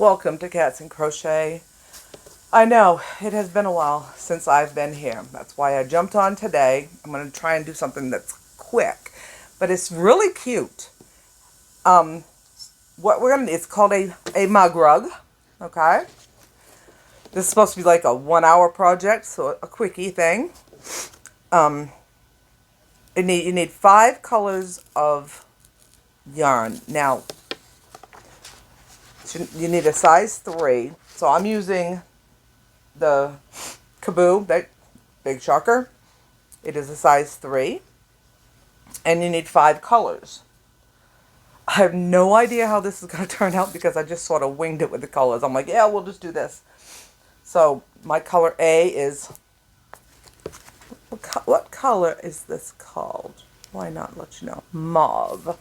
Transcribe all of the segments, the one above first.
Welcome to Cats and Crochet. I know, it has been a while since I've been here. That's why I jumped on today. I'm going to try and do something that's quick, but it's really cute. What we're going to, it's called a mug rug, okay? This is supposed to be like a 1 hour project, so a quickie thing. You need 5 colors of yarn. Now, you need a size 3. So I'm using the Kaboo, that big shocker. It is a size 3. And you need 5 colors. I have no idea how this is going to turn out because I just sort of winged it with the colors. I'm like, yeah, we'll just do this. So my color A is, what color is this called? Why not let you know? Mauve.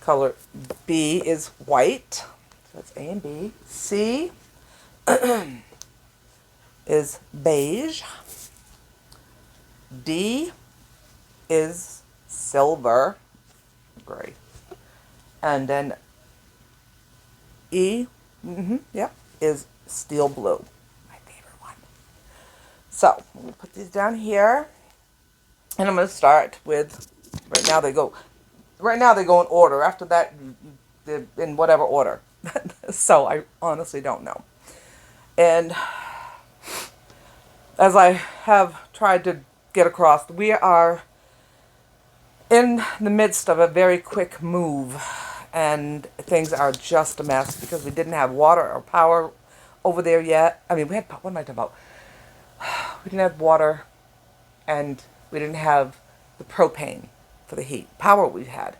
Color B is white. So that's A and B. C is beige. D is silver, gray. And then E, is steel blue, my favorite one. So, I'm going to put these down here. And I'm going to start with, right now they go in order. After that, they're in whatever order. So I honestly don't know. And as I have tried to get across, we are in the midst of a very quick move. And things are just a mess because we didn't have water or power over there yet. I mean, we had, what am I talking about? We didn't have water and we didn't have the propane for the heat. Power we had.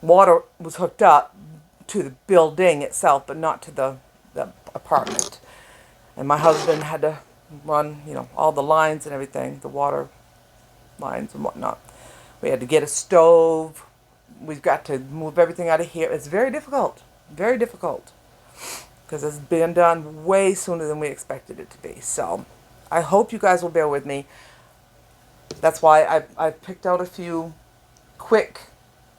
Water was hooked up to the building itself, but not to the apartment. And my husband had to run, all the lines and everything, the water lines and whatnot. We had to get a stove. We've got to move everything out of here. It's very difficult, because it's been done way sooner than we expected it to be. So I hope you guys will bear with me. That's why I picked out a few quick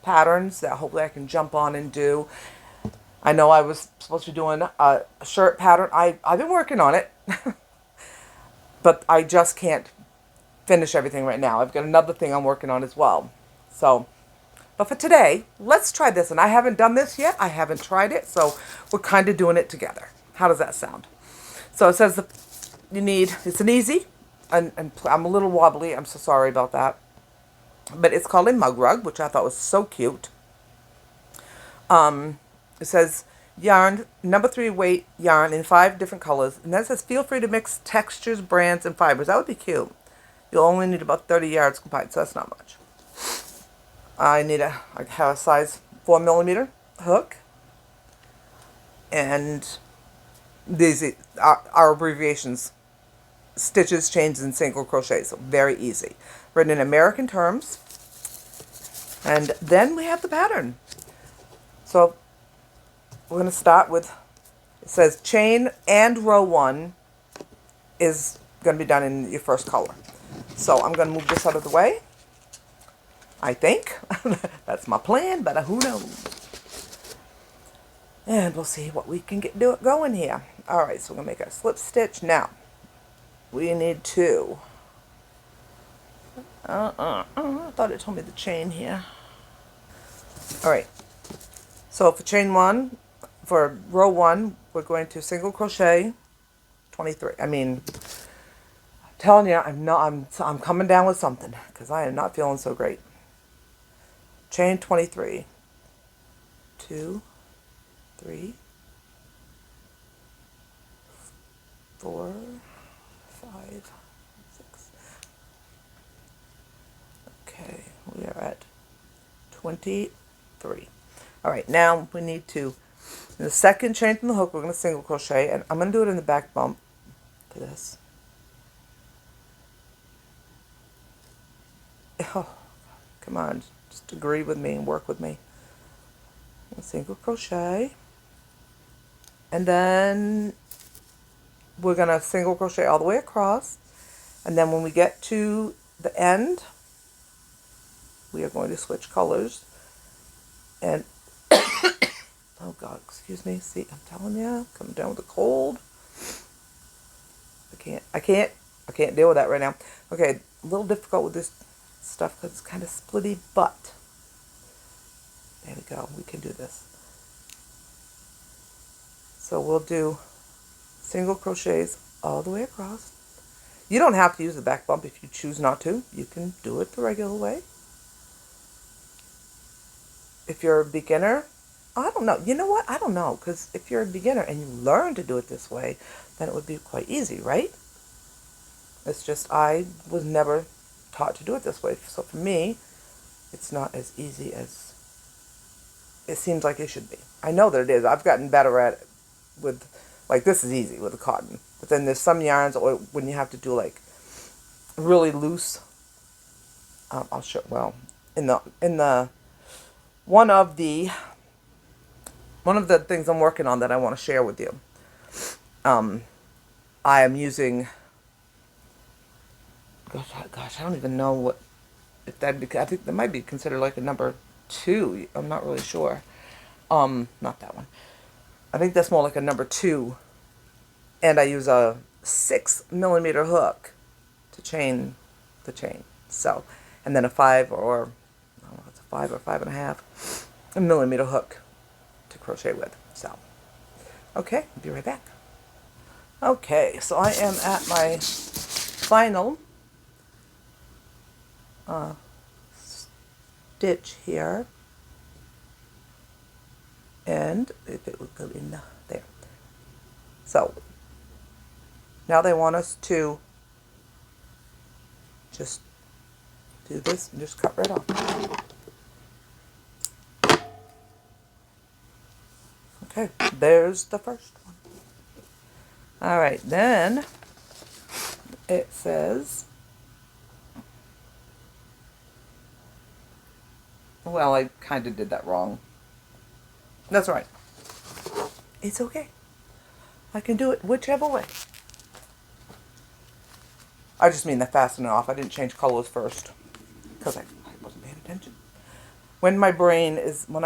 patterns that hopefully I can jump on and do. I know I was supposed to be doing a shirt pattern. I've been working on it, but I just can't finish everything right now. I've got another thing I'm working on as well. So, but for today, let's try this. And I haven't done this yet. I haven't tried it, so we're kind of doing it together. How does that sound? So it says it's an easy, and I'm a little wobbly. I'm so sorry about that. But it's called a mug rug, which I thought was so cute. It says yarn, number 3 weight yarn in 5 different colors. And then it says feel free to mix textures, brands, and fibers. That would be cute. You'll only need about 30 yards combined, so that's not much. I have a size 4mm hook. And these are abbreviations. Stitches, chains, and single crochet. So very easy. Written in American terms. And then we have the pattern. So we're going to start with, it says chain and row 1 is going to be done in your first color. So I'm going to move this out of the way. I think. That's my plan, but who knows. And we'll see what we can get going here. Alright, so we're going to make a slip stitch. Now, we need to... I thought it told me the chain here. Alright, so for chain 1, for row 1, we're going to single crochet 23. I'm telling you, I'm coming down with something because I am not feeling so great. Chain 23. 2, 3, 4, 5, 6. Okay, we are at 23. All right, now we need to, in the second chain from the hook, we're going to single crochet, and I'm going to do it in the back bump to this. Oh, come on, just agree with me and work with me. Single crochet, and then we're going to single crochet all the way across, and then when we get to the end, we are going to switch colors and Oh God, excuse me. See, I'm telling you, coming down with a cold. I can't deal with that right now. Okay, a little difficult with this stuff because it's kind of splitty, but there we go. We can do this. So we'll do single crochets all the way across. You don't have to use the back bump if you choose not to. You can do it the regular way. If you're a beginner, I don't know. You know what? I don't know. Because if you're a beginner and you learn to do it this way, then it would be quite easy, right? It's just I was never taught to do it this way. So for me, it's not as easy as it seems like it should be. I know that it is. I've gotten better at it with, like, this is easy with the cotton. But then there's some yarns or when you have to do like really loose. I'll show. Well, in the one of the things I'm working on that I want to share with you. I am using. Gosh, I don't even know what if that. I think that might be considered like a number 2. I'm not really sure. Not that one. I think that's more like a number 2, and I use a 6mm hook to chain the chain. So, and then a 5 or I don't know, it's a 5 or 5.5 millimeter hook to crochet with. So, okay, I'll be right back. Okay, so I am at my final stitch here, and if it would go in there. So now they want us to just do this and just cut right off. Okay, there's the first one. All right, then it says, well, I kind of did that wrong. That's all right. It's okay. I can do it whichever way. I just mean the fastening off. I didn't change colors first because I wasn't paying attention. When I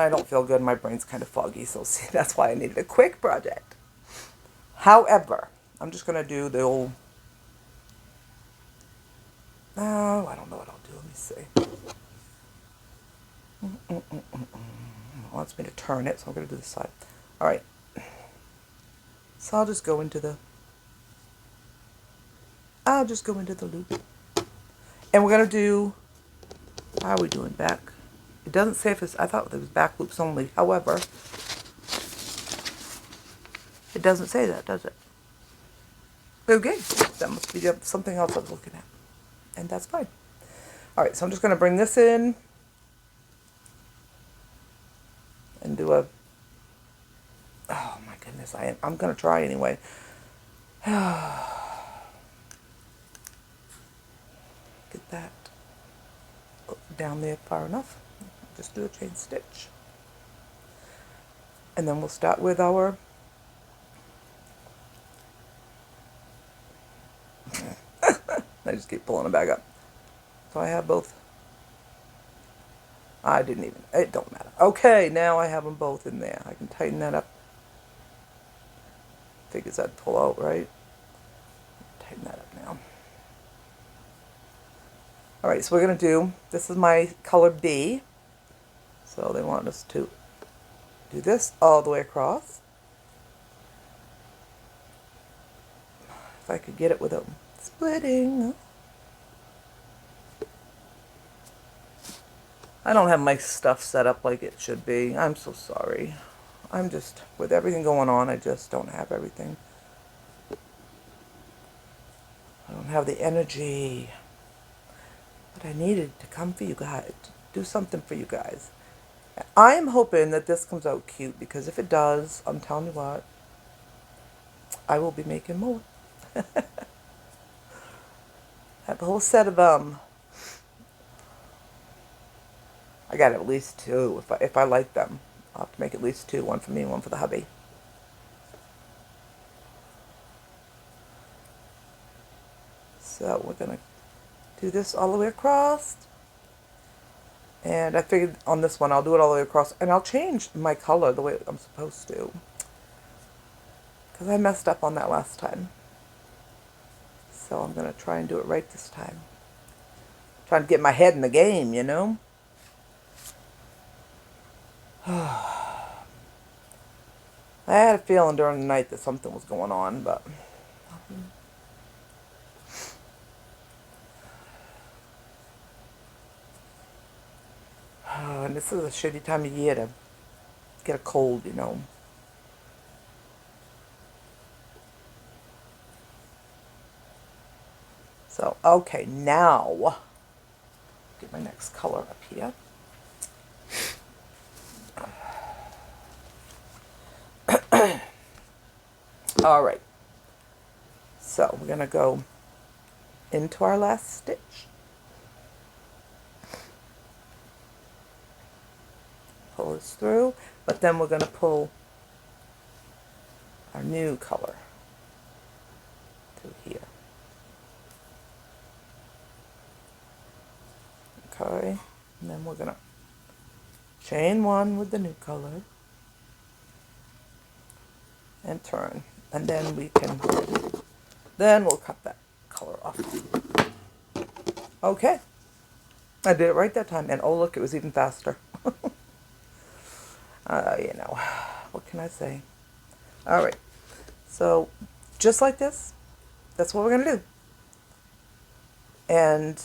don't feel good, my brain's kind of foggy. So see, that's why I needed a quick project. However, I'm just going to do the old, oh, I don't know what I'll do. Let me see. It wants me to turn it, so I'm going to do this side. All right. So I'll just go into the loop. And we're going to do, how are we doing back? It doesn't say if it's, I thought there was back loops only. However, it doesn't say that, does it? Okay, that must be something else I was looking at. And that's fine. All right, so I'm just going to bring this in and do a, oh my goodness, I'm going to try anyway. Get that down there far enough. Just do a chain stitch. And then we'll start with our I just keep pulling it back up. So I have both. It don't matter. Okay, now I have them both in there. I can tighten that up. Figures I'd pull out, right? Tighten that up now. Alright, so we're going to do, this is my color B. So they want us to do this all the way across. If I could get it without splitting. I don't have my stuff set up like it should be. I'm so sorry. I'm just, with everything going on, I just don't have everything. I don't have the energy. But I needed to come for you guys, to do something for you guys. I am hoping that this comes out cute, because if it does, I'm telling you what, I will be making more. I have a whole set of, I got at least 2, if I like them. I'll have to make at least 2, one for me and one for the hubby. So we're going to do this all the way across. And I figured on this one I'll do it all the way across, and I'll change my color the way I'm supposed to, because I messed up on that last time. So I'm going to try and do it right this time. Trying to get my head in the game, you know. I had a feeling during the night that something was going on, but and this is a shitty time of year to get a cold, you know. So, okay, now, get my next color up here. All right, so we're going to go into our last stitch. Pull this through, but then we're going to pull our new color through here. Okay, and then we're going to chain one with the new color and turn, and then we'll cut that color off. Okay, I did it right that time, and oh look, it was even faster. You know, what can I say? All right, so just like this, that's what we're gonna do. And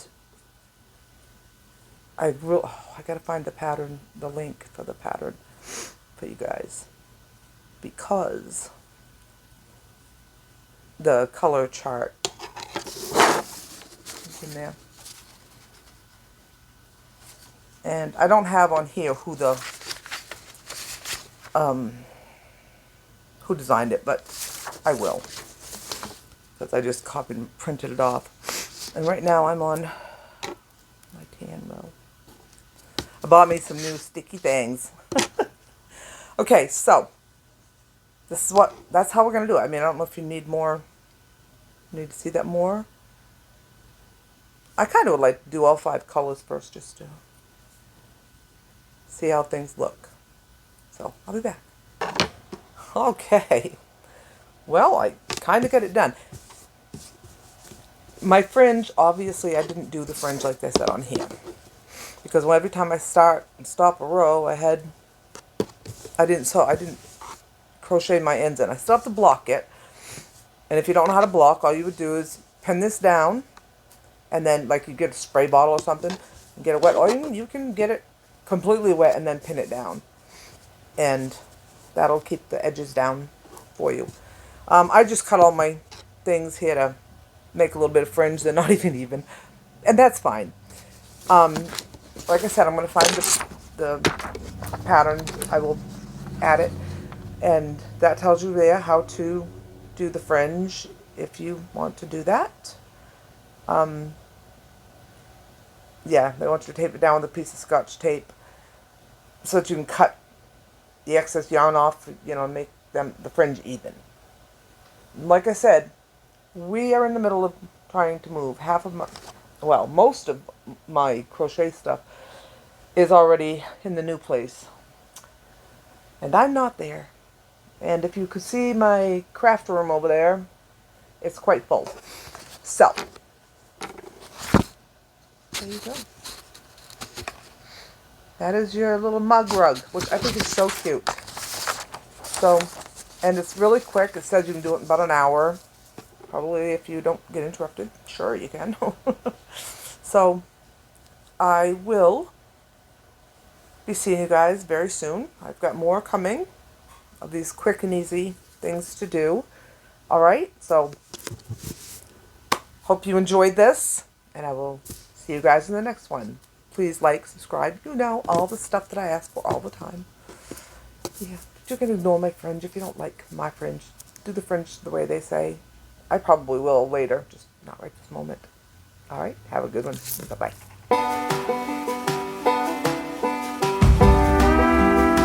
I gotta find the pattern, the link for the pattern for you guys, because the color chart is in there. And I don't have on here who designed it, but I will, because I just copied and printed it off. And right now I'm on my tan row. I bought me some new sticky things. Okay, so that's how we're gonna do it. I mean, I don't know if you need more. Need to see that more. I kind of would like to do all 5 colors first, just to see how things look. So I'll be back. Okay. Well, I kind of got it done. My fringe, obviously, I didn't do the fringe like I said on here, because every time I start and stop a row, I didn't crochet my ends in. I still have to block it. And if you don't know how to block, all you would do is pin this down, and then like you get a spray bottle or something and get it wet. Or you can get it completely wet and then pin it down, and that'll keep the edges down for you. I just cut all my things here to make a little bit of fringe. They're not even, and that's fine. Like I said, I'm going to find the pattern. I will add it, and that tells you there how to do the fringe if you want to do that. Yeah, they want you to tape it down with a piece of Scotch tape so that you can cut the excess yarn off, you know, and make the fringe even. Like I said, we are in the middle of trying to move. Most of my crochet stuff is already in the new place, and I'm not there. And if you could see my craft room over there, it's quite full. So, there you go. That is your little mug rug, which I think is so cute. So, and it's really quick. It says you can do it in about an hour. Probably if you don't get interrupted. Sure, you can. So, I will be seeing you guys very soon. I've got more coming of these quick and easy things to do. Alright, so hope you enjoyed this, and I will see you guys in the next one. Please like, subscribe, you know, all the stuff that I ask for all the time. Yeah, you can ignore my fringe if you don't like my fringe. Do the fringe the way they say. I probably will later, just not right this moment. Alright, have a good one. Bye-bye.